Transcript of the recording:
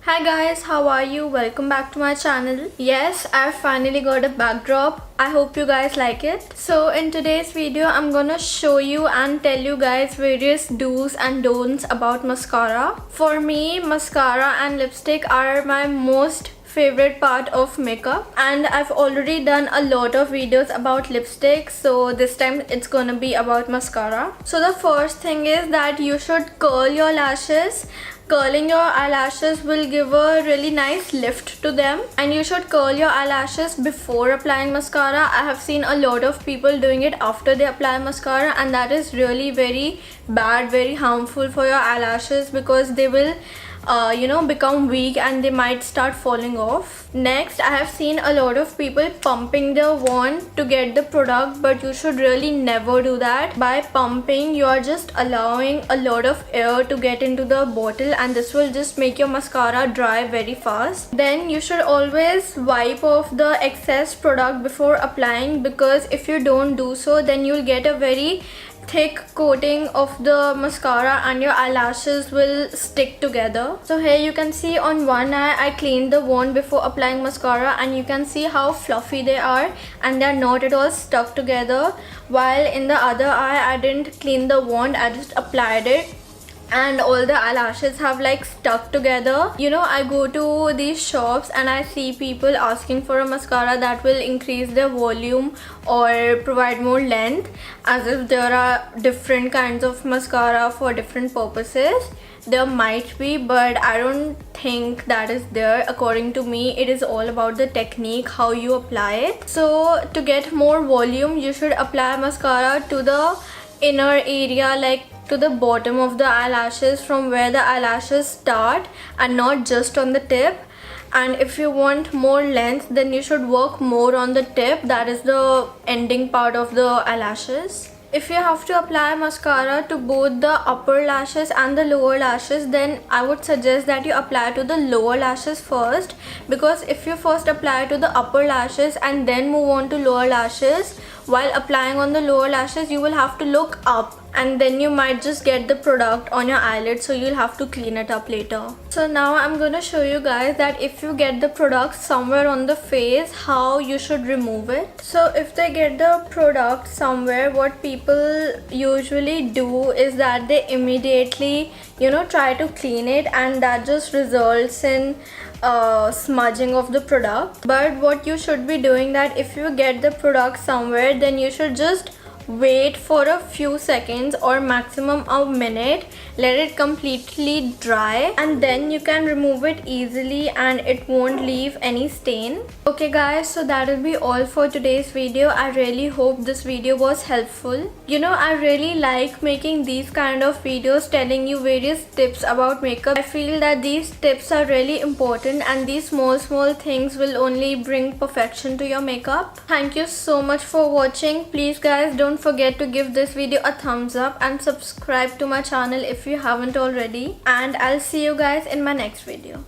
Hi guys, how are you? Welcome back to my channel. Yes, I finally got a backdrop. I hope you guys like it. So in today's video, I'm gonna show you and tell you guys various do's and don'ts about mascara. For me, mascara and lipstick are my most favorite part of makeup, and I've already done a lot of videos about lipstick, so this time it's gonna be about mascara. So the first thing is that you should curl your lashes. Curling your eyelashes will give a really nice lift to them, and you should curl your eyelashes before applying mascara. I have seen a lot of people doing it after they apply mascara, and that is really very bad, very harmful for your eyelashes because they will become weak and they might start falling off. Next, I have seen a lot of people pumping their wand to get the product, but you should really never do that. By pumping, you are just allowing a lot of air to get into the bottle, and this will just make your mascara dry very fast. Then you should always wipe off the excess product before applying, because if you don't do so, then you'll get a very thick coating of the mascara and your eyelashes will stick together. So here you can see on one eye I cleaned the wand before applying mascara, and you can see how fluffy they are and they are not at all stuck together, while in the other eye I didn't clean the wand, I just applied it and all the eyelashes have like stuck together. I go to these shops and I see people asking for a mascara that will increase their volume or provide more length, as if there are different kinds of mascara for different purposes. There might be, but I don't think that is there. According to me, it is all about the technique, how you apply it. So to get more volume, you should apply mascara to the inner area, like to the bottom of the eyelashes, from where the eyelashes start, and not just on the tip. And if you want more length, then you should work more on the tip, that is the ending part of the eyelashes. If you have to apply mascara to both the upper lashes and the lower lashes, then I would suggest that you apply to the lower lashes first, because if you first apply to the upper lashes and then move on to lower lashes, while applying on the lower lashes you will have to look up, and then you might just get the product on your eyelid, so you'll have to clean it up later. So now I'm gonna show you guys that if you get the product somewhere on the face, how you should remove it. So if they get the product somewhere, what people usually do is that they immediately try to clean it, and that just results in smudging of the product. But what you should be doing, that if you get the product somewhere, then you should just wait for a few seconds or maximum a minute, let it completely dry, and then you can remove it easily and it won't leave any stain. Okay guys, so that will be all for today's video. I really hope this video was helpful. I really like making these kind of videos telling you various tips about makeup. I feel that these tips are really important, and these small things will only bring perfection to your makeup. Thank you so much for watching. Please guys, don't forget to give this video a thumbs up and subscribe to my channel if you haven't already, and I'll see you guys in my next video.